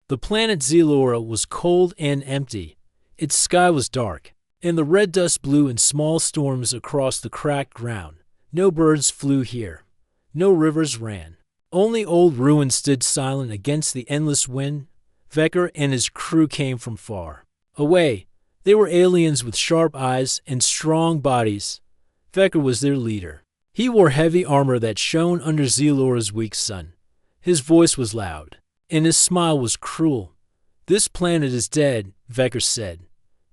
The planet Zelora was cold and empty. Its sky was dark, and the red dust blew in small storms across the cracked ground. No birds flew here. No rivers ran. Only old ruins stood silent against the endless wind. Vecker and his crew came from far away. They were aliens with sharp eyes and strong bodies. Vecker was their leader. He wore heavy armor that shone under Zelora's weak sun. His voice was loud, and his smile was cruel. "This planet is dead," Vecker said.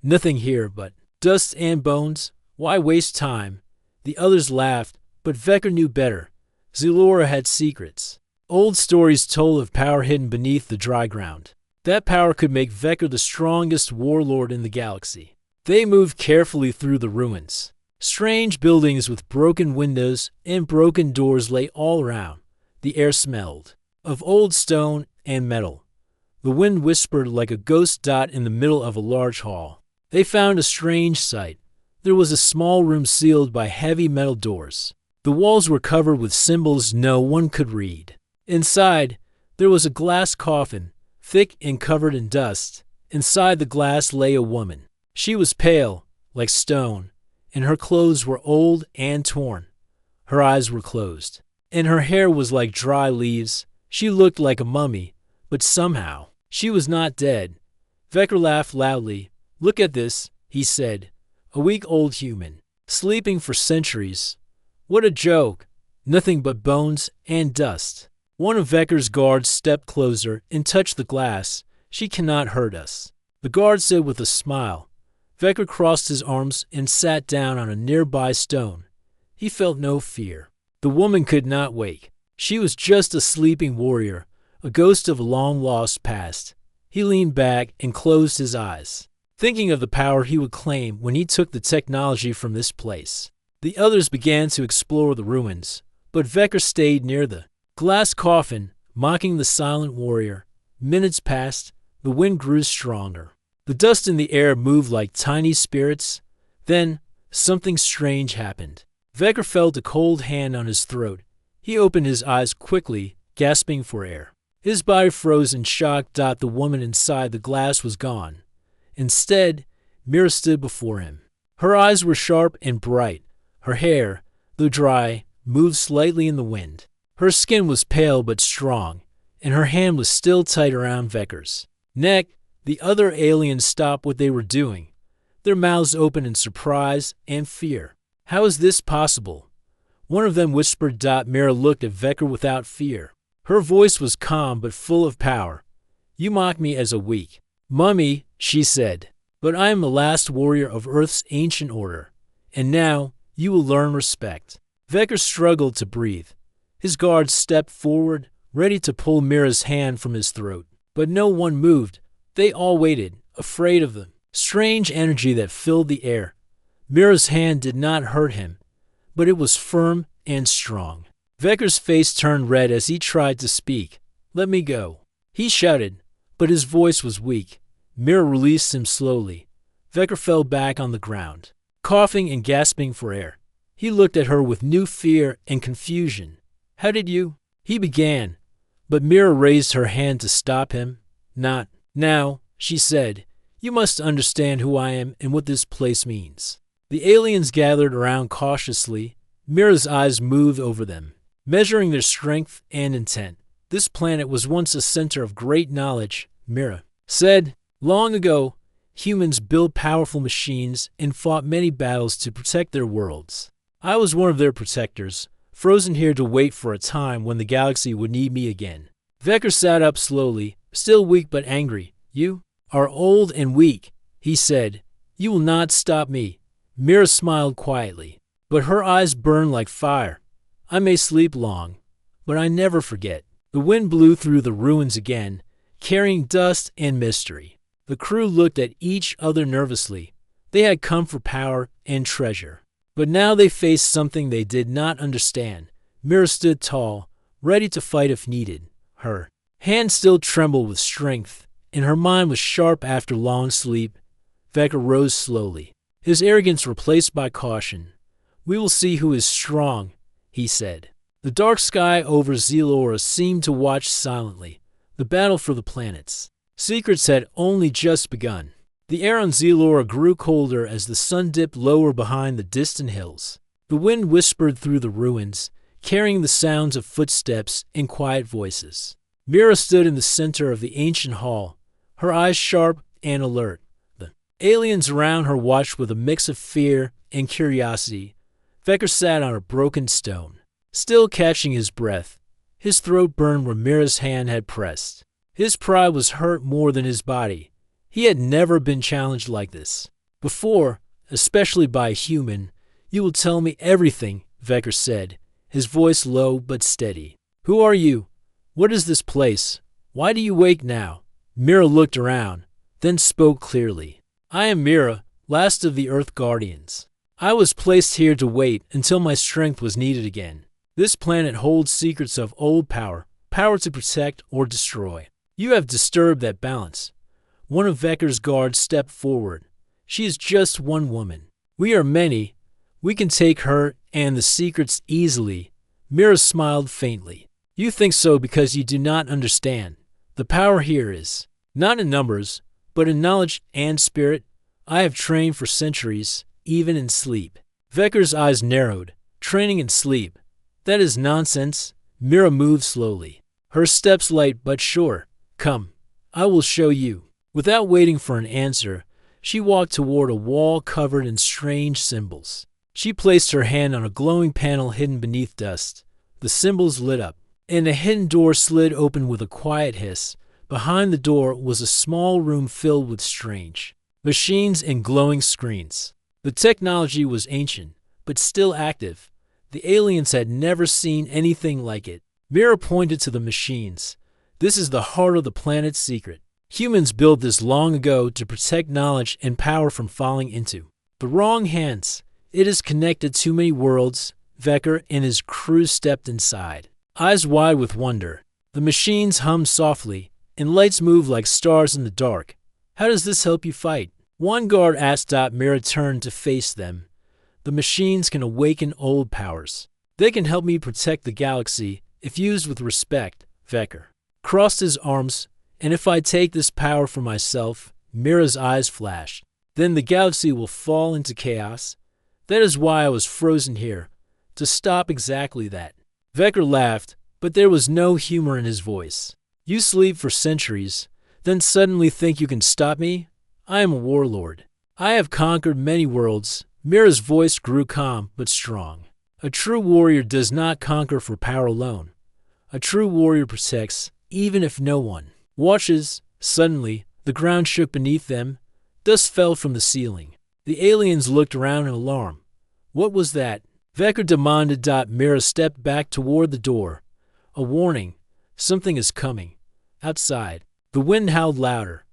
"Nothing here but dust and bones. Why waste time?" The others laughed, but Vecker knew better. Zelora had secrets. Old stories told of power hidden beneath the dry ground. That power could make Vecker the strongest warlord in the galaxy. They moved carefully through the ruins. Strange buildings with broken windows and broken doors lay all around. The air smelled of old stone and metal. The wind whispered like a ghost dot in the middle of a large hall. They found a strange sight. There was a small room sealed by heavy metal doors. The walls were covered with symbols no one could read. Inside, there was a glass coffin, thick and covered in dust. Inside the glass lay a woman. She was pale, like stone, and her clothes were old and torn. Her eyes were closed, and her hair was like dry leaves. She looked like a mummy, but somehow she was not dead. Vecker laughed loudly. "Look at this," he said. "A week-old human, sleeping for centuries. What a joke! Nothing but bones and dust." One of Vecker's guards stepped closer and touched the glass. "She cannot hurt us," the guard said with a smile. Vecker crossed his arms and sat down on a nearby stone. He felt no fear. The woman could not wake. She was just a sleeping warrior, a ghost of a long-lost past. He leaned back and closed his eyes, thinking of the power he would claim when he took the technology from this place. The others began to explore the ruins, but Vecker stayed near the glass coffin, mocking the silent warrior. Minutes passed. The wind grew stronger. The dust in the air moved like tiny spirits. Then, something strange happened. Vecker felt a cold hand on his throat. He opened his eyes quickly, gasping for air. His body froze in shock. The woman inside the glass was gone. Instead, Mira stood before him. Her eyes were sharp and bright. Her hair, though dry, moved slightly in the wind. Her skin was pale but strong, and her hand was still tight around Vecker's neck. The other aliens stopped what they were doing, their mouths open in surprise and fear. "How is this possible?" one of them whispered. Mira looked at Vecker without fear. Her voice was calm but full of power. "You mock me as a weak mummy," she said, "but I am the last warrior of Earth's ancient order, and now you will learn respect." Vecker struggled to breathe. His guards stepped forward, ready to pull Mira's hand from his throat, but no one moved. They all waited, afraid of the strange energy that filled the air. Mira's hand did not hurt him, but it was firm and strong. Vecker's face turned red as he tried to speak. "Let me go," he shouted, but his voice was weak. Mira released him slowly. Vecker fell back on the ground, coughing and gasping for air. He looked at her with new fear and confusion. "How did you—" he began, but Mira raised her hand to stop him. "Not now," she said. "You must understand who I am and what this place means." The aliens gathered around cautiously. Mira's eyes moved over them, measuring their strength and intent. "This planet was once a center of great knowledge," Mira said. "Long ago, humans built powerful machines and fought many battles to protect their worlds. I was one of their protectors, frozen here to wait for a time when the galaxy would need me again." Vecker sat up slowly, still weak but angry. "You are old and weak," he said. "You will not stop me." Mira smiled quietly, but her eyes burned like fire. "I may sleep long, but I never forget." The wind blew through the ruins again, carrying dust and mystery. The crew looked at each other nervously. They had come for power and treasure, but now they faced something they did not understand. Mira stood tall, ready to fight if needed. Her hand still trembled with strength, and her mind was sharp after long sleep. Vecker rose slowly, his arrogance replaced by caution. "We will see who is strong," he said. The dark sky over Zelora seemed to watch silently, the battle for the planets. Secrets had only just begun. The air on Zelora grew colder as the sun dipped lower behind the distant hills. The wind whispered through the ruins, carrying the sounds of footsteps and quiet voices. Mira stood in the center of the ancient hall, her eyes sharp and alert. The aliens around her watched with a mix of fear and curiosity. Vecker sat on a broken stone, still catching his breath. His throat burned where Mira's hand had pressed. His pride was hurt more than his body. He had never been challenged like this before, especially by a human. "You will tell me everything," Vecker said, his voice low but steady. "Who are you? What is this place? Why do you wake now?" Mira looked around, then spoke clearly. "I am Mira, last of the Earth Guardians. I was placed here to wait until my strength was needed again. This planet holds secrets of old power, power to protect or destroy. You have disturbed that balance." One of Vecker's guards stepped forward. "She is just one woman. We are many. We can take her and the secrets easily." Mira smiled faintly. "You think so because you do not understand. The power here is not in numbers, but in knowledge and spirit. I have trained for centuries, even in sleep." Vecker's eyes narrowed. "Training in sleep? That is nonsense." Mira moved slowly, her steps light but sure. "Come, I will show you." Without waiting for an answer, she walked toward a wall covered in strange symbols. She placed her hand on a glowing panel hidden beneath dust. The symbols lit up, and a hidden door slid open with a quiet hiss. Behind the door was a small room filled with strange machines and glowing screens. The technology was ancient, but still active. The aliens had never seen anything like it. Mira pointed to the machines. "This is the heart of the planet's secret. Humans built this long ago to protect knowledge and power from falling into the wrong hands. It has connected too many worlds." Vecker and his crew stepped inside, eyes wide with wonder. The machines hummed softly, and lights moved like stars in the dark. "How does this help you fight?" one guard asked. Mira turned to face them. "The machines can awaken old powers. They can help me protect the galaxy if used with respect." Vecker crossed his arms. "And if I take this power for myself," Mira's eyes flashed, "then the galaxy will fall into chaos. That is why I was frozen here, to stop exactly that." Vecker laughed, but there was no humor in his voice. "You sleep for centuries, then suddenly think you can stop me? I am a warlord. I have conquered many worlds." Mira's voice grew calm but strong. "A true warrior does not conquer for power alone. A true warrior protects, even if no one watches." Suddenly, the ground shook beneath them. Dust fell from the ceiling. The aliens looked around in alarm. "What was that?" Vecker demanded. Mira stepped back toward the door. "A warning. Something is coming." Outside, the wind howled louder.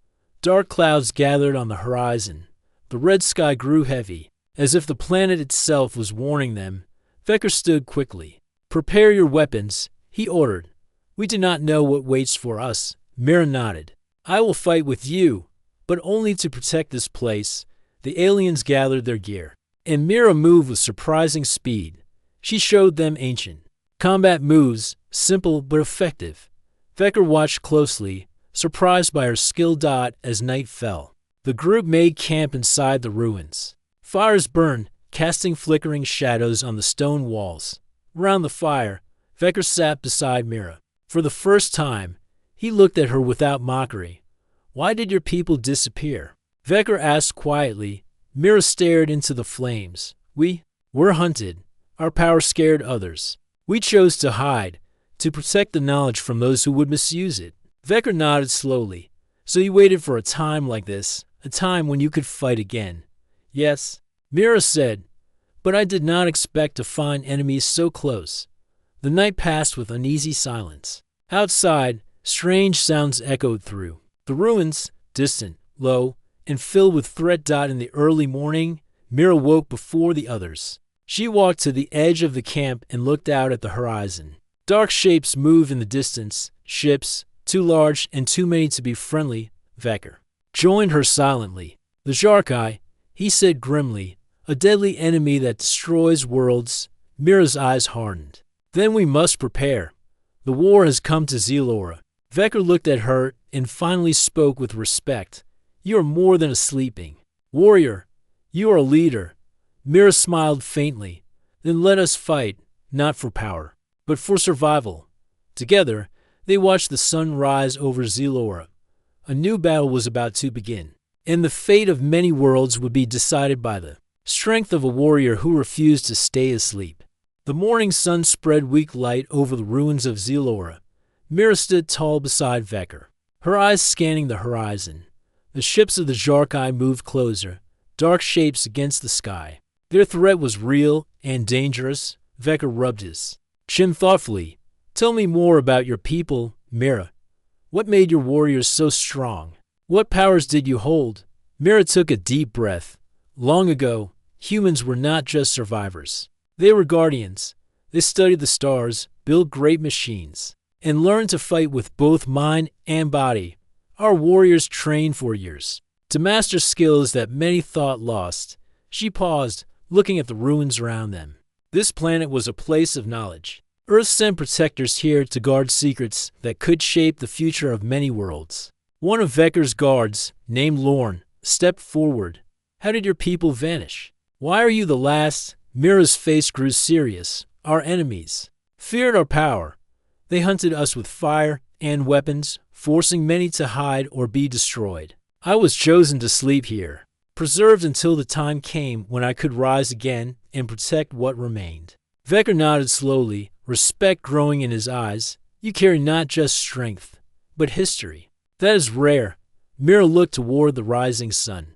Dark clouds gathered on the horizon. The red sky grew heavy, as if the planet itself was warning them. Vecker stood quickly. "Prepare your weapons," he ordered. "We do not know what waits for us." Mira nodded. "I will fight with you, but only to protect this place." The aliens gathered their gear, and Mira moved with surprising speed. She showed them ancient combat moves, simple but effective. Vecker watched closely, surprised by her skill. As night fell, the group made camp inside the ruins. Fires burned, casting flickering shadows on the stone walls. Around the fire, Vecker sat beside Mira. For the first time, he looked at her without mockery. "Why did your people disappear?" Vecker asked quietly. Mira stared into the flames. "We were hunted. Our power scared others. We chose to hide, to protect the knowledge from those who would misuse it." Vecker nodded slowly. "So you waited for a time like this, a time when you could fight again?" "Yes," Mira said, "but I did not expect to find enemies so close." The night passed with uneasy silence. Outside, strange sounds echoed through the ruins, distant, low, and filled with threat. In the early morning, Mira woke before the others. She walked to the edge of the camp and looked out at the horizon. Dark shapes moved in the distance, ships, too large and too many to be friendly. Vecker joined her silently. "The Jarkai," he said grimly, "a deadly enemy that destroys worlds." Mira's eyes hardened. "Then we must prepare. The war has come to Zelora." Vecker looked at her and finally spoke with respect. You are more than a sleeping warrior. You are a leader. Mira smiled faintly. Then let us fight, not for power, but for survival. Together, they watched the sun rise over Zelora. A new battle was about to begin, and the fate of many worlds would be decided by the strength of a warrior who refused to stay asleep. The morning sun spread weak light over the ruins of Zelora. Mira stood tall beside Vecker, her eyes scanning the horizon. The ships of the Jarkai moved closer, dark shapes against the sky. Their threat was real and dangerous. Vecker rubbed his chin thoughtfully. Tell me more about your people, Mira. What made your warriors so strong? What powers did you hold? Mira took a deep breath. Long ago, humans were not just survivors. They were guardians. They studied the stars, built great machines, and learned to fight with both mind and body. Our warriors trained for years to master skills that many thought lost. She paused, looking at the ruins around them. This planet was a place of knowledge. Earth sent protectors here to guard secrets that could shape the future of many worlds. One of Vecker's guards, named Lorne, stepped forward. How did your people vanish? Why are you the last? Mira's face grew serious. Our enemies feared our power. They hunted us with fire and weapons, forcing many to hide or be destroyed. I was chosen to sleep here, preserved until the time came when I could rise again and protect what remained. Vecker nodded slowly, respect growing in his eyes. You carry not just strength, but history. That is rare. Mira looked toward the rising sun.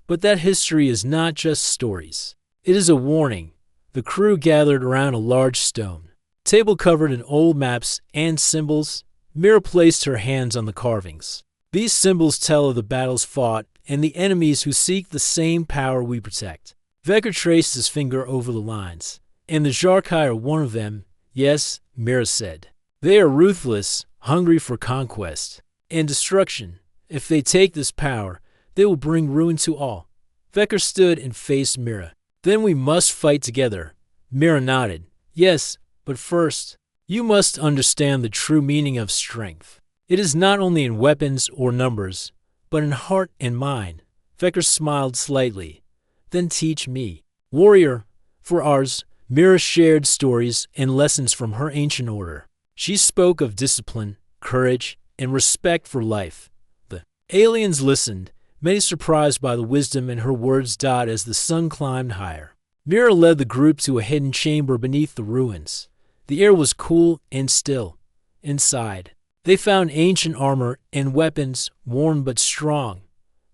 But that history is not just stories. It is a warning. The crew gathered around a large stone table covered in old maps and symbols. Mira placed her hands on the carvings. These symbols tell of the battles fought and the enemies who seek the same power we protect. Vecker traced his finger over the lines. And the Jarkai are one of them. Yes, Mira said. They are ruthless, hungry for conquest and destruction. If they take this power, they will bring ruin to all. Vecker stood and faced Mira. Then we must fight together. Mira nodded. Yes, but first, you must understand the true meaning of strength. It is not only in weapons or numbers, but in heart and mind. Vecker smiled slightly. Then teach me. Warrior, for ours, Mira shared stories and lessons from her ancient order. She spoke of discipline, courage, and respect for life. The aliens listened, many surprised by the wisdom in her words. As the sun climbed higher, Mira led the group to a hidden chamber beneath the ruins. The air was cool and still. Inside, they found ancient armor and weapons, worn but strong.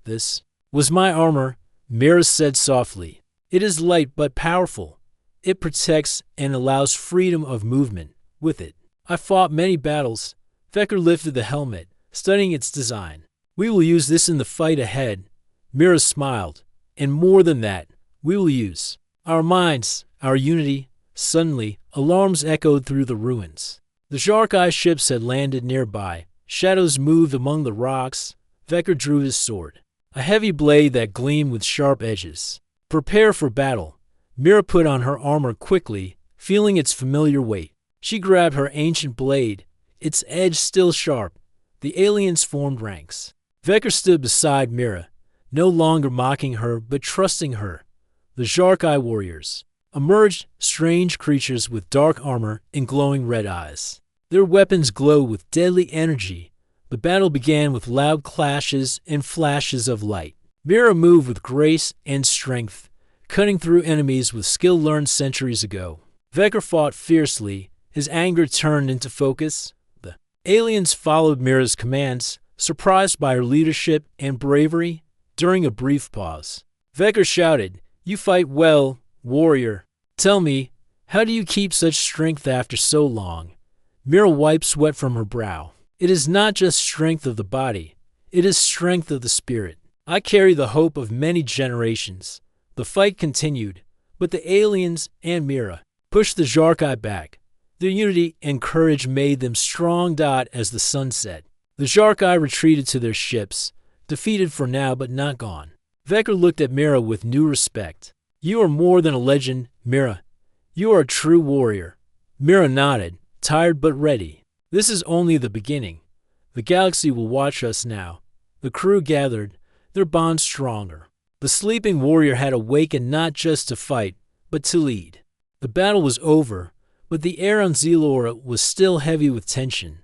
This was my armor, Mira said softly. It is light but powerful. It protects and allows freedom of movement. With it, I fought many battles. Vecker lifted the helmet, studying its design. We will use this in the fight ahead. Mira smiled. And more than that, we will use our minds, our unity. Suddenly, alarms echoed through the ruins. The Jarkai ships had landed nearby. Shadows moved among the rocks. Vecker drew his sword, a heavy blade that gleamed with sharp edges. Prepare for battle. Mira put on her armor quickly, feeling its familiar weight. She grabbed her ancient blade, its edge still sharp. The aliens formed ranks. Vecker stood beside Mira, no longer mocking her but trusting her. The Jarkai warriors emerged, strange creatures with dark armor and glowing red eyes. Their weapons glowed with deadly energy. The battle began with loud clashes and flashes of light. Mira moved with grace and strength, cutting through enemies with skill learned centuries ago. Vecker fought fiercely, his anger turned into focus. The aliens followed Mira's commands, surprised by her leadership and bravery. During a brief pause, Vecker shouted, "You fight well, warrior. Tell me, how do you keep such strength after so long?" Mira wiped sweat from her brow. It is not just strength of the body, it is strength of the spirit. I carry the hope of many generations. The fight continued, but the aliens and Mira pushed the Jarkai back. Their unity and courage made them strong. As the sun set, the Jarkai retreated to their ships, defeated for now but not gone. Vecker looked at Mira with new respect. You are more than a legend, Mira. You are a true warrior. Mira nodded, tired but ready. This is only the beginning. The galaxy will watch us now. The crew gathered, their bond stronger. The sleeping warrior had awakened not just to fight, but to lead. The battle was over, but the air on Zelora was still heavy with tension.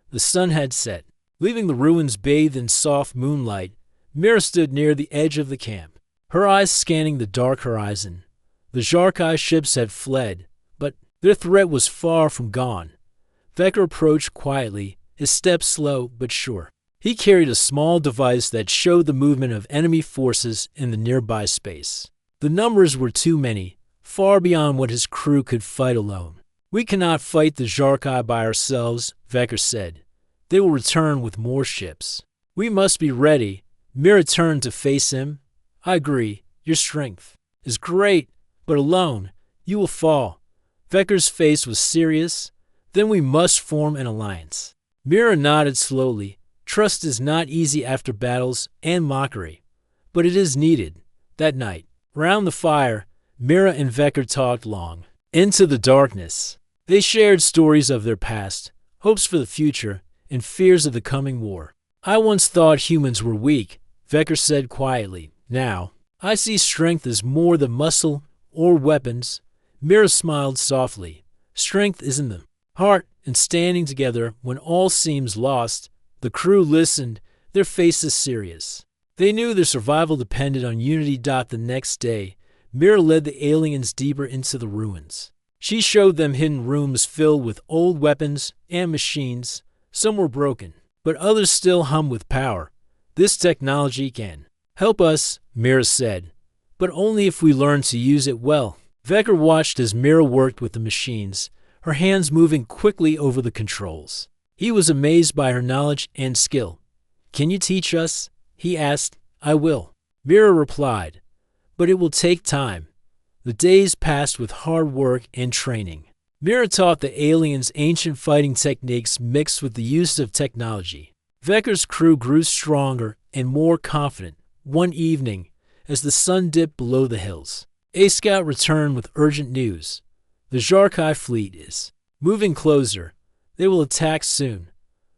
The sun had set. Leaving the ruins bathed in soft moonlight, Mira stood near the edge of the camp, her eyes scanning the dark horizon. The Jarkai ships had fled, but their threat was far from gone. Vector approached quietly, his steps slow but sure. He carried a small device that showed the movement of enemy forces in the nearby space. The numbers were too many, far beyond what his crew could fight alone. "We cannot fight the Jarkai by ourselves," Vector said. "They will return with more ships. We must be ready." Mira turned to face him. "I agree. Your strength is great, but alone, you will fall." Vector's face was serious. "Then we must form an alliance." Mira nodded slowly. Trust is not easy after battles and mockery, but it is needed. That night, round the fire, Mira and Vector talked long. Into the darkness. They shared stories of their past, hopes for the future, and fears of the coming war. "I once thought humans were weak," Vector said quietly. "Now, I see strength as more than muscle or weapons." Mira smiled softly. "Strength is in the heart and standing together when all seems lost." The crew listened, their faces serious. They knew their survival depended on unity. The next day, Mira led the aliens deeper into the ruins. She showed them hidden rooms filled with old weapons and machines. Some were broken, but others still hummed with power. "This technology can help us," Mira said, "but only if we learn to use it well." Vector watched as Mira worked with the machines, her hands moving quickly over the controls. He was amazed by her knowledge and skill. "Can you teach us?" he asked. "I will," Mira replied, "but it will take time." The days passed with hard work and training. Mira taught the aliens ancient fighting techniques mixed with the use of technology. Vector's crew grew stronger and more confident. One evening, as the sun dipped below the hills, a scout returned with urgent news. "The Jarkai fleet is moving closer. They will attack soon."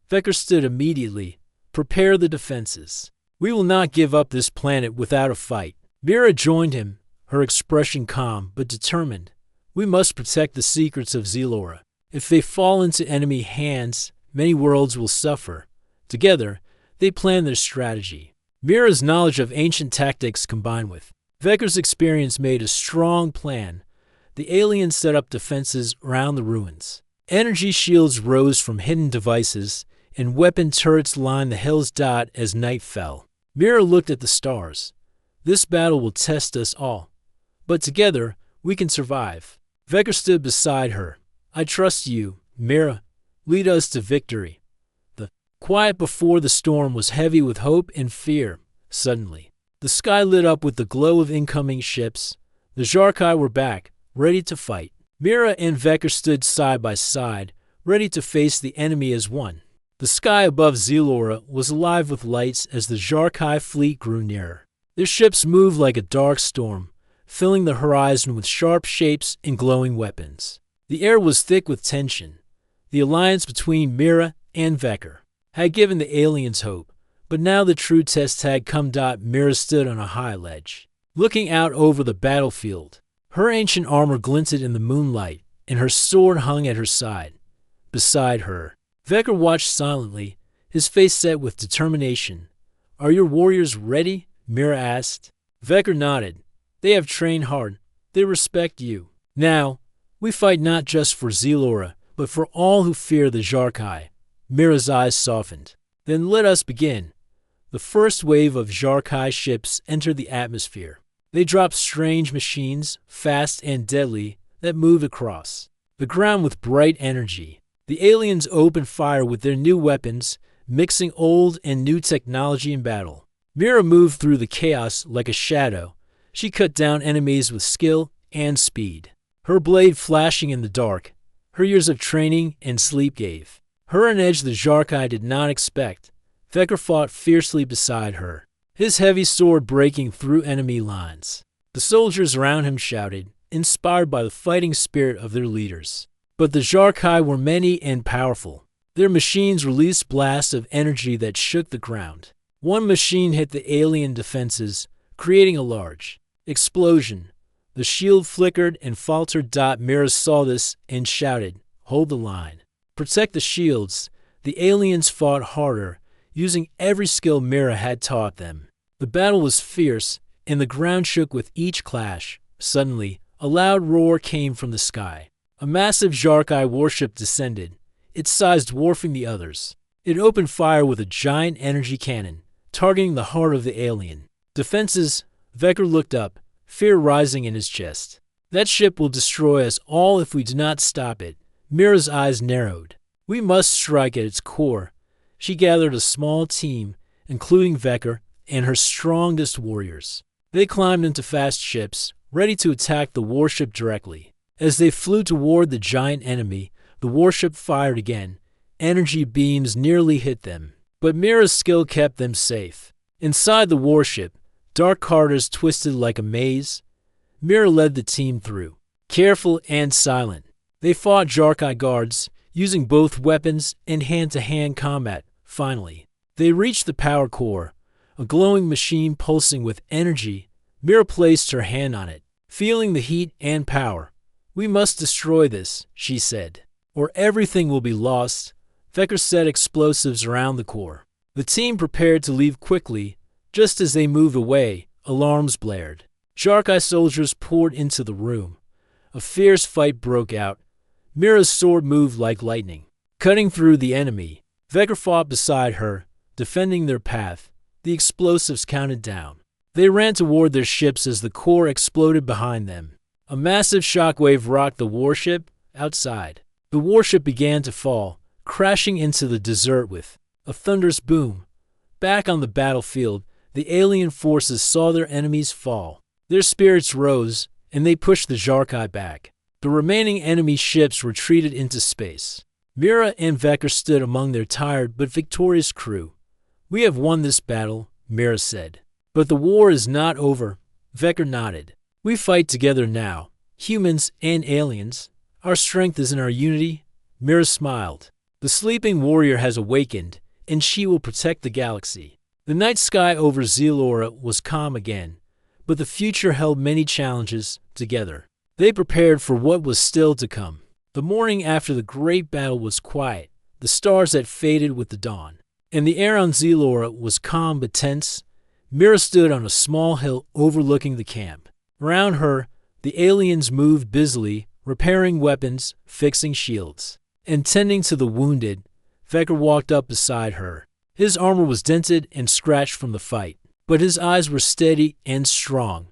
Vector stood immediately. "Prepare the defenses. We will not give up this planet without a fight." Mira joined him, her expression calm but determined. "We must protect the secrets of Zelora. If they fall into enemy hands, many worlds will suffer." Together, they planned their strategy. Mira's knowledge of ancient tactics combined with Vector's experience made a strong plan. The aliens set up defenses around the ruins. Energy shields rose from hidden devices, and weapon turrets lined the hills. As night fell, Mira looked at the stars. "This battle will test us all, but together we can survive." Vector stood beside her. "I trust you, Mira. Lead us to victory." The quiet before the storm was heavy with hope and fear. Suddenly, the sky lit up with the glow of incoming ships. The Jarkai were back, ready to fight. Mira and Vector stood side by side, ready to face the enemy as one. The sky above Zelora was alive with lights as the Jarkai fleet grew nearer. Their ships moved like a dark storm, filling the horizon with sharp shapes and glowing weapons. The air was thick with tension. The alliance between Mira and Vector had given the aliens hope, but now the true test had come. Mira stood on a high ledge, looking out over the battlefield. Her ancient armor glinted in the moonlight, and her sword hung at her side. Beside her, Vector watched silently, his face set with determination. "Are your warriors ready?" Mira asked. Vector nodded. "They have trained hard. They respect you. Now, we fight not just for Zelora, but for all who fear the Jarkai." Mira's eyes softened. "Then let us begin." The first wave of Jarkai ships entered the atmosphere. They dropped strange machines, fast and deadly, that moved across the ground with bright energy. The aliens opened fire with their new weapons, mixing old and new technology in battle. Mira moved through the chaos like a shadow. She cut down enemies with skill and speed, her blade flashing in the dark. Her years of training and sleep gave her an edge the Jarkai did not expect. Vector fought fiercely beside her, his heavy sword breaking through enemy lines. The soldiers around him shouted, inspired by the fighting spirit of their leaders. But the Jarkai were many and powerful. Their machines released blasts of energy that shook the ground. One machine hit the alien defenses, creating a large explosion. The shield flickered and faltered. Mira saw this and shouted, "Hold the line. Protect the shields." The aliens fought harder, using every skill Mira had taught them. The battle was fierce, and the ground shook with each clash. Suddenly, a loud roar came from the sky. A massive Jarkai warship descended, its size dwarfing the others. It opened fire with a giant energy cannon, targeting the heart of the alien. Defenses. Vector looked up, fear rising in his chest. That ship will destroy us all if we do not stop it. Mira's eyes narrowed. We must strike at its core. She gathered a small team, including Vector and her strongest warriors. They climbed into fast ships, ready to attack the warship directly. As they flew toward the giant enemy, the warship fired again. Energy beams nearly hit them, but Mira's skill kept them safe. Inside the warship, dark corridors twisted like a maze. Mira led the team through, careful and silent. They fought Jarkai guards, using both weapons and hand-to-hand combat. Finally, they reached the power core, a glowing machine pulsing with energy. Mira placed her hand on it, feeling the heat and power. "We must destroy this," she said, "or everything will be lost." Vector set explosives around the core. The team prepared to leave quickly. Just as they moved away, alarms blared. Jarkai soldiers poured into the room. A fierce fight broke out. Mira's sword moved like lightning, cutting through the enemy. Vector fought beside her, defending their path. The explosives counted down. They ran toward their ships as the core exploded behind them. A massive shockwave rocked the warship outside. The warship began to fall, crashing into the desert with a thunderous boom. Back on the battlefield, the alien forces saw their enemies fall. Their spirits rose, and they pushed the Jarkai back. The remaining enemy ships retreated into space. Mira and Vector stood among their tired but victorious crew. "We have won this battle," Mira said. "But the war is not over." Vector nodded. "We fight together now, humans and aliens. Our strength is in our unity." Mira smiled. "The sleeping warrior has awakened, and she will protect the galaxy." The night sky over Zelora was calm again, but the future held many challenges. Together, they prepared for what was still to come. The morning after the great battle was quiet, the stars had faded with the dawn, and the air on Zelora was calm but tense. Mira stood on a small hill overlooking the camp. Around her, the aliens moved busily, repairing weapons, fixing shields, and tending to the wounded. Vector walked up beside her. His armor was dented and scratched from the fight, but his eyes were steady and strong.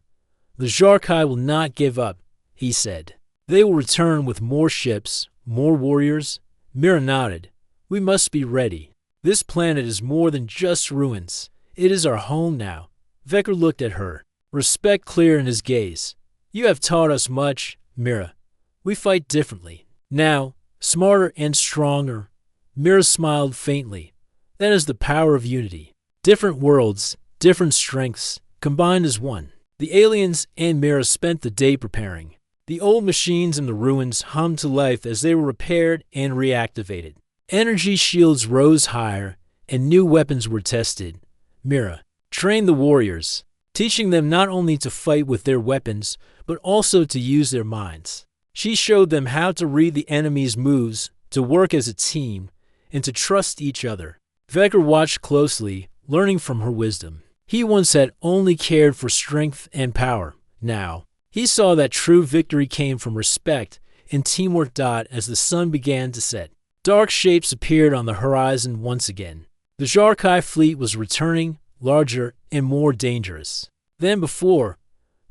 "The Jarkai will not give up," he said. "They will return with more ships, more warriors." Mira nodded. "We must be ready. This planet is more than just ruins. It is our home now." Vector looked at her, respect clear in his gaze. "You have taught us much, Mira. We fight differently now, smarter and stronger." Mira smiled faintly. "That is the power of unity. Different worlds, different strengths, combined as one." The aliens and Mira spent the day preparing. The old machines in the ruins hummed to life as they were repaired and reactivated. Energy shields rose higher, and new weapons were tested. Mira trained the warriors, teaching them not only to fight with their weapons, but also to use their minds. She showed them how to read the enemy's moves, to work as a team, and to trust each other. Vector watched closely, learning from her wisdom. He once had only cared for strength and power. Now, he saw that true victory came from respect and teamwork. As the sun began to set, dark shapes appeared on the horizon once again. The Jarkai fleet was returning, larger and more dangerous than before.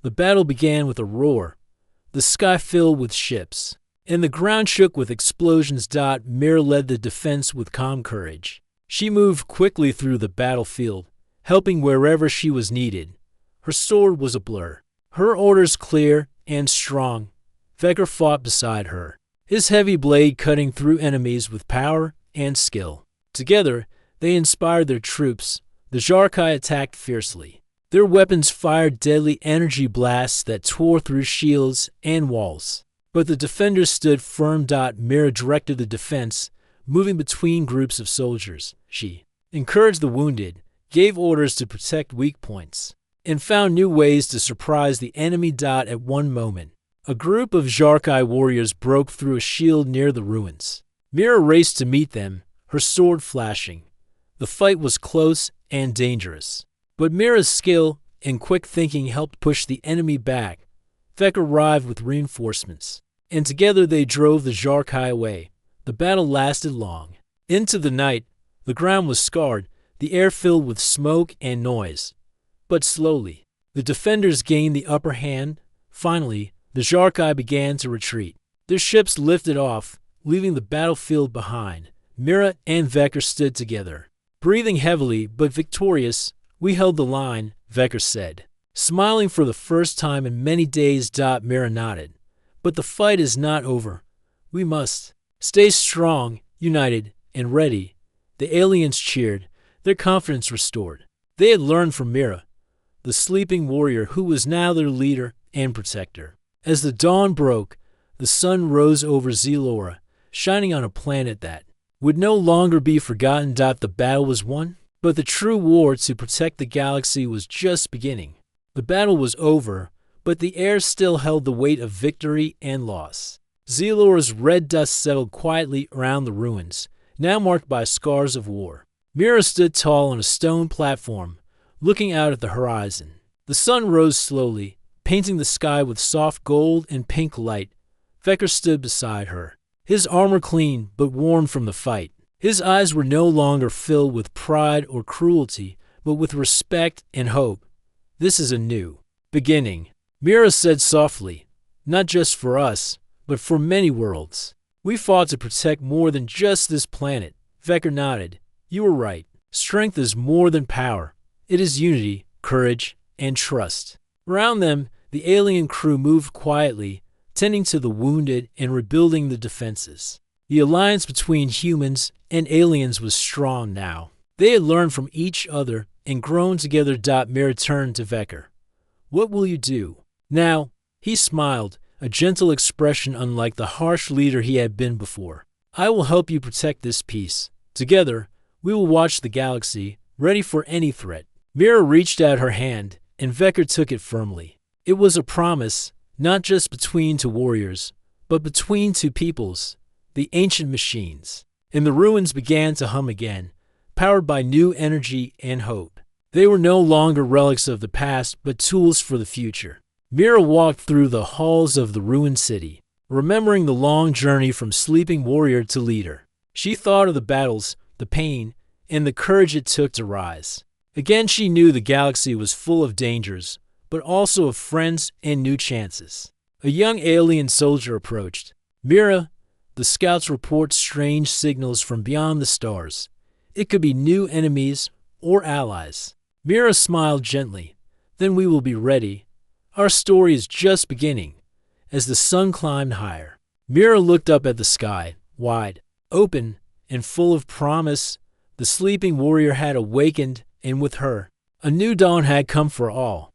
The battle began with a roar. The sky filled with ships, and the ground shook with explosions. Mira led the defense with calm courage. She moved quickly through the battlefield, helping wherever she was needed. Her sword was a blur, her orders clear and strong. Vector fought beside her, his heavy blade cutting through enemies with power and skill. Together, they inspired their troops. The Jarkai attacked fiercely. Their weapons fired deadly energy blasts that tore through shields and walls. But the defenders stood firm. Mira directed the defense, moving between groups of soldiers. She encouraged the wounded, gave orders to protect weak points, and found new ways to surprise the enemy. At one moment, a group of Jarkai warriors broke through a shield near the ruins. Mira raced to meet them, her sword flashing. The fight was close and dangerous, but Mira's skill and quick thinking helped push the enemy back. Vec arrived with reinforcements, and together they drove the Jarkai away. The battle lasted long. Into the night, the ground was scarred, the air filled with smoke and noise. But slowly, the defenders gained the upper hand. Finally, the Jarkai began to retreat. Their ships lifted off, leaving the battlefield behind. Mira and Vecker stood together. Breathing heavily but victorious, we held the line, Vecker said. Smiling for the first time in many days. Mira nodded. But the fight is not over. We must stay strong, united, and ready. The aliens cheered, their confidence restored. They had learned from Mira, the sleeping warrior who was now their leader and protector. As the dawn broke, the sun rose over Zelora, shining on a planet that would no longer be forgotten. The battle was won, but the true war to protect the galaxy was just beginning. The battle was over, but the air still held the weight of victory and loss. Zelora's red dust settled quietly around the ruins, now marked by scars of war. Mira stood tall on a stone platform, looking out at the horizon. The sun rose slowly, painting the sky with soft gold and pink light. Vecker stood beside her, his armor clean but worn from the fight. His eyes were no longer filled with pride or cruelty, but with respect and hope. This is a new beginning, Mira said softly. Not just for us, but for many worlds. We fought to protect more than just this planet. Vecker nodded. You were right. Strength is more than power. It is unity, courage, and trust. Around them, the alien crew moved quietly, tending to the wounded and rebuilding the defenses. The alliance between humans and aliens was strong now. They had learned from each other and grown together. Mira turned to Vecker. What will you do? Now, he smiled, a gentle expression unlike the harsh leader he had been before. I will help you protect this peace. Together, we will watch the galaxy, ready for any threat. Mira reached out her hand, and Vecker took it firmly. It was a promise, not just between two warriors, but between two peoples, the ancient machines. And the ruins began to hum again, powered by new energy and hope. They were no longer relics of the past, but tools for the future. Mira walked through the halls of the ruined city, remembering the long journey from sleeping warrior to leader. She thought of the battles, the pain, and the courage it took to rise. Again, she knew the galaxy was full of dangers, but also of friends and new chances. A young alien soldier approached. Mira, the scouts report strange signals from beyond the stars. It could be new enemies or allies. Mira smiled gently. Then we will be ready. Our story is just beginning. As the sun climbed higher, Mira looked up at the sky, wide, open, and full of promise. The sleeping warrior had awakened, and with her, a new dawn had come for all.